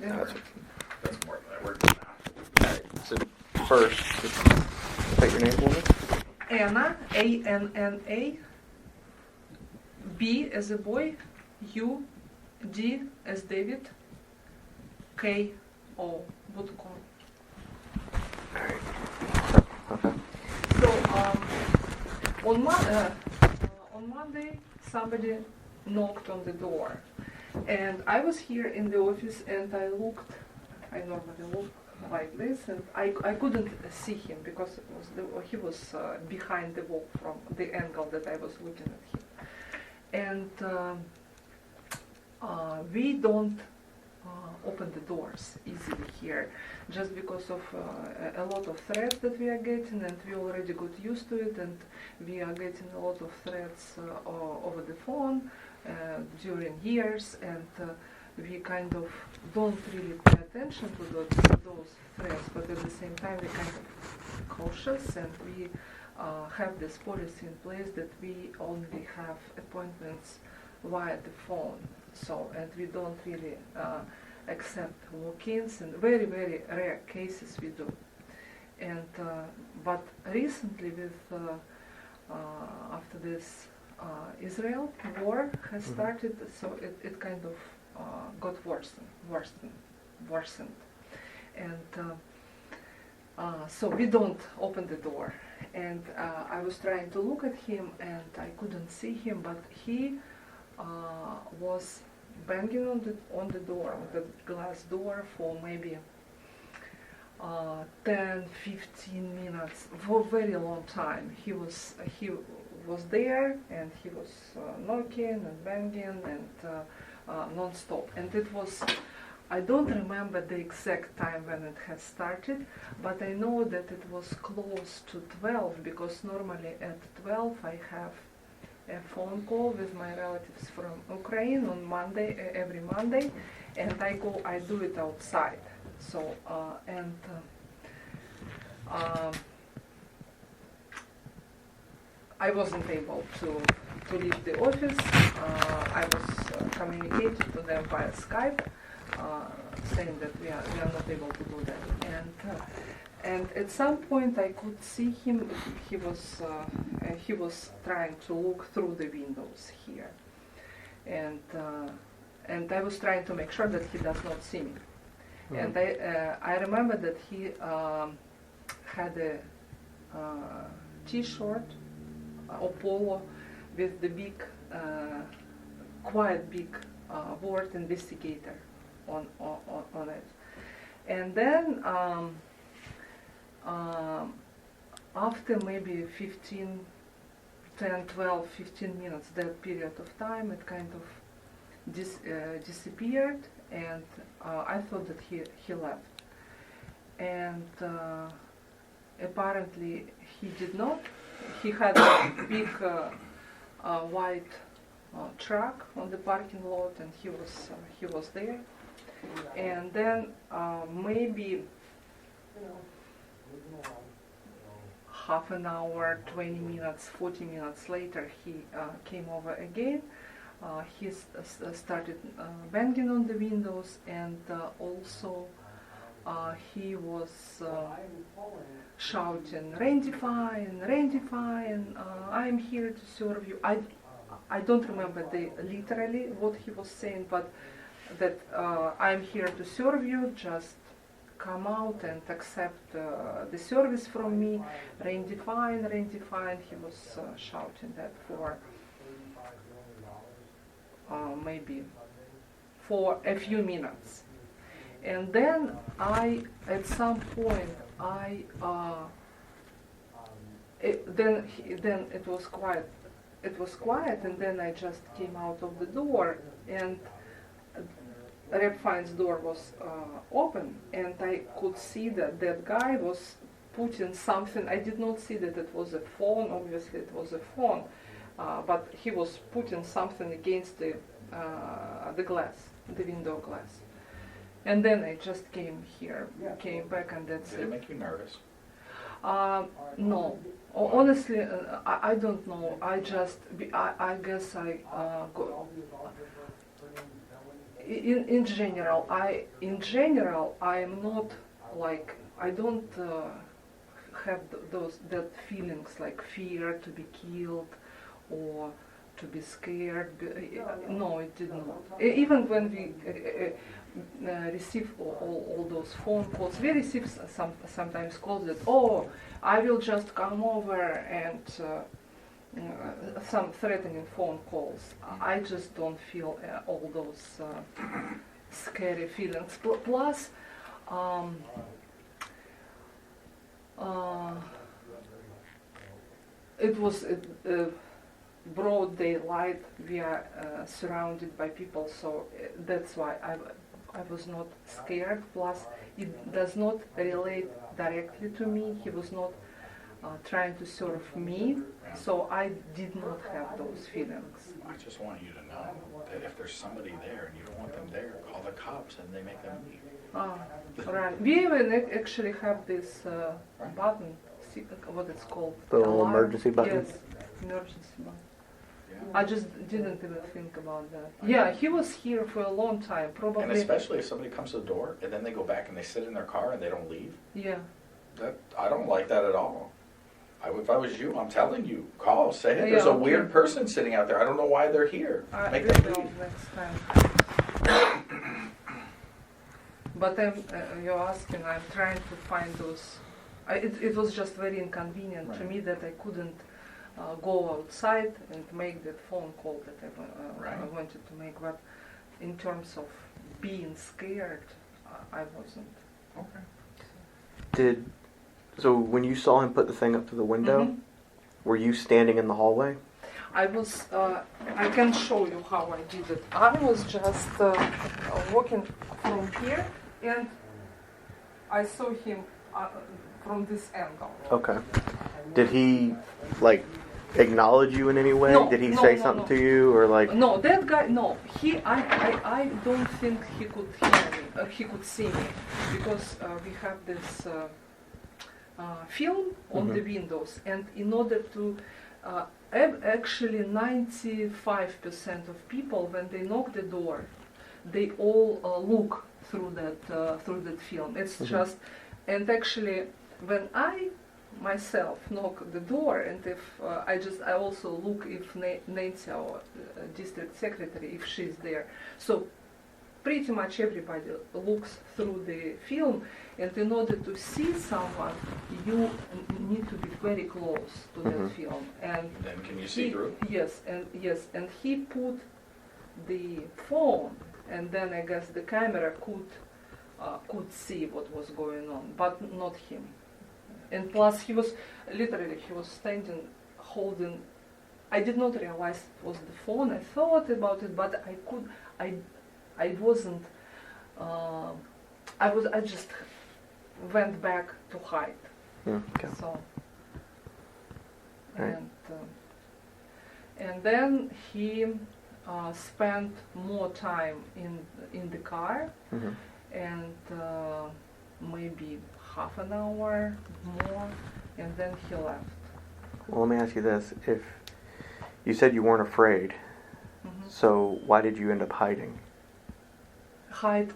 Yeah. That's more than I worked on now. Alright, so first, take your name for me. Anna, A-N-N-A, B as a boy, U, D as David, K-O, Budko. Alright. So on Monday, somebody knocked on the door, and I was here in the office, and I looked. I normally look like this, and I couldn't see him because he was behind the wall from the angle that I was looking at him, and we don't open the doors easily here, just because of a lot of threats that we are getting, and we already got used to it, and we are getting a lot of threats over the phone during years, and we kind of don't really pay attention to those threats, but at the same time we're kind of cautious, and we have this policy in place that we only have appointments via the phone. So, and we don't really accept walk-ins, and very, very rare cases we do. And but recently, with after this Israel war has started, so it kind of got worsened, and so we don't open the door. And I was trying to look at him, and I couldn't see him, but he was banging on the door, on the glass door, for maybe 10-15 minutes, for a very long time. He was there, and he was knocking and banging and non-stop. And it was, I don't remember the exact time when it has started, but I know that it was close to 12, because normally at 12 I have a phone call with my relatives from Ukraine on Monday, every Monday, and I do it outside. So I wasn't able to leave the office. I was communicating to them via Skype, saying that we are not able to do that. And at some point I could see him. He was trying to look through the windows here, and I was trying to make sure that he does not see me. And I remember that he had a T-shirt or polo with the big, quite big word investigator on it. And then after maybe 15 minutes, that period of time, it kind of disappeared, and I thought that he left. And apparently he did not. He had a big white truck on the parking lot, and he was there. And then maybe half an hour, 20 minutes, 40 minutes later, he came over again. He started banging on the windows, and also he was shouting, "Randy fine, I'm here to serve you." I don't remember literally what he was saying, but that "I'm here to serve you, just come out and accept the service from me, Randy fine." He was shouting that for maybe for a few minutes. And then at some point, then it was quiet. It was quiet, and then I just came out of the door, and Rep Fine's door was open, and I could see that that guy was putting something. I did not see that it was a phone. Obviously, it was a phone, but he was putting something against the glass, the window glass. And then I just came back, and that's it. Did it make you nervous? No. Honestly, I don't know. I guess in general, I'm not like, I don't have that feelings like fear to be killed or to be scared. No, it did not. Even when we receive all those phone calls, we receive sometimes calls that, oh, I will just come over, and some threatening phone calls. I just don't feel all those scary feelings. Plus, it was broad daylight. We are surrounded by people, so that's why I was not scared. Plus, it does not relate directly to me. He was not trying to serve me, so I did not have those feelings. I just want you to know that if there's somebody there and you don't want them there, call the cops and they make them leave. Right. We even actually have this button, what it's called? The little Alarm. emergency button? Yes, emergency button. Yeah. I just didn't even think about that. Yeah, he was here for a long time, probably. And especially if somebody comes to the door and then they go back and they sit in their car and they don't leave. Yeah. I don't like that at all. If I was you, I'm telling you, call, say, hey, Yeah, there's a okay. weird person sitting out there. I don't know why they're here. Make I them will leave. next time. But you're asking, I'm trying to find those. It was just very inconvenient to Right. me that I couldn't go outside and make that phone call that I Right. wanted to make. But in terms of being scared, I wasn't. Okay. So when you saw him put the thing up to the window, Mhm. were you standing in the hallway? I was, I can show you how I did it. I was just walking from here, and I saw him from this angle. Okay. Did he, like, acknowledge you in any way? No, Did he no, say no, something no. to you, or like? No, that guy, no. I don't think he could hear me. He could see me, because we have this film on the windows, and in order to actually 95% of people, when they knock the door, they all look through that film. It's just, and actually when I myself knock the door, and if I also look if Nancy, our district secretary, if she's there. So pretty much everybody looks through the film, and in order to see someone, you need to be very close to that film. And Then can you see through? Yes, and he put the phone, and then I guess the camera could see what was going on, but not him. And plus, he was standing, holding. I did not realize it was the phone. I thought about it, but I wasn't. I just went back to hide. Okay. So. Right. And then he spent more time in the car, and maybe half an hour more, and then he left. Well, let me ask you this: if you said you weren't afraid, so why did you end up hiding? Hide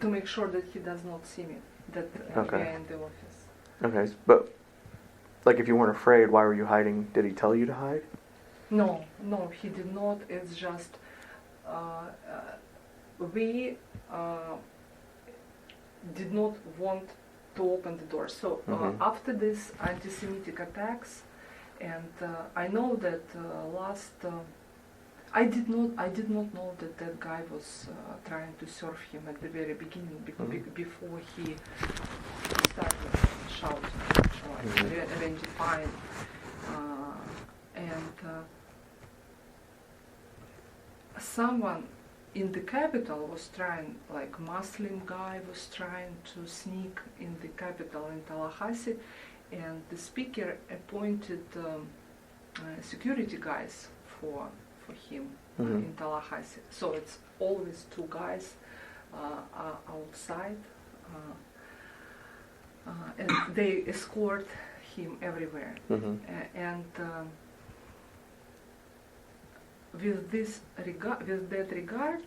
to make sure that he does not see me. That we are in the office. Okay, but like if you weren't afraid, why were you hiding? Did he tell you to hide? No, he did not. It's just we did not want to open the door. So after this anti-Semitic attacks, and I know that I did not know that guy was trying to serve him at the very beginning, before he started shouting, identifying, and someone in the capital was trying, like Muslim guy was trying to sneak in the capital in Tallahassee, and the speaker appointed security guys for him in Tallahassee. So it's always two guys outside, and they escort him everywhere. And with that regard,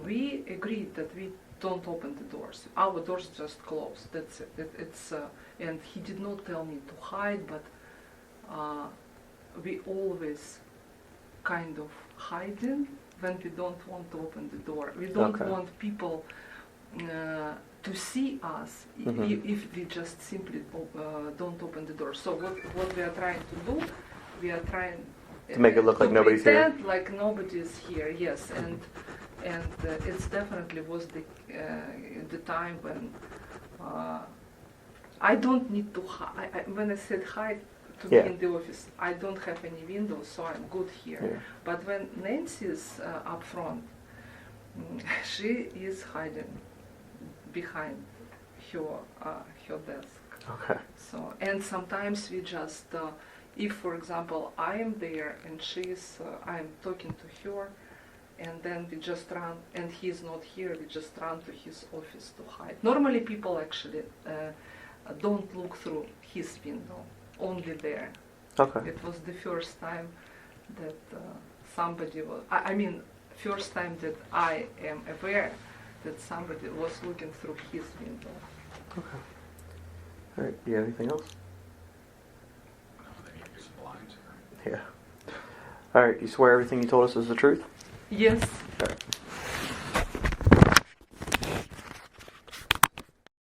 we agreed that we don't open the doors. Our doors just close. That's it. It's and he did not tell me to hide, but we always kind of hiding when we don't want to open the door. We don't Okay. want people to see us if we just simply don't open the door. So what we are trying to do, we are trying To make it look like nobody's here. pretend like nobody is here. Yes, and it's definitely was the time when I don't need to hide. When I said hide to Yeah. be in the office, I don't have any windows, so I'm good here. Yeah. But when Nancy's up front, she is hiding behind her desk. Okay. So, and sometimes we just, if for example I am there and she's, I'm talking to her, and then we just run, and he's not here, we just run to his office to hide. Normally people actually don't look through his window, only there. Okay. It was the first time that somebody was, I mean, first time that I am aware that somebody was looking through his window. Okay. All right. Do you have anything else? No, they need to do some blinds. Yeah. All right. You swear everything you told us is the truth? Yes. All right.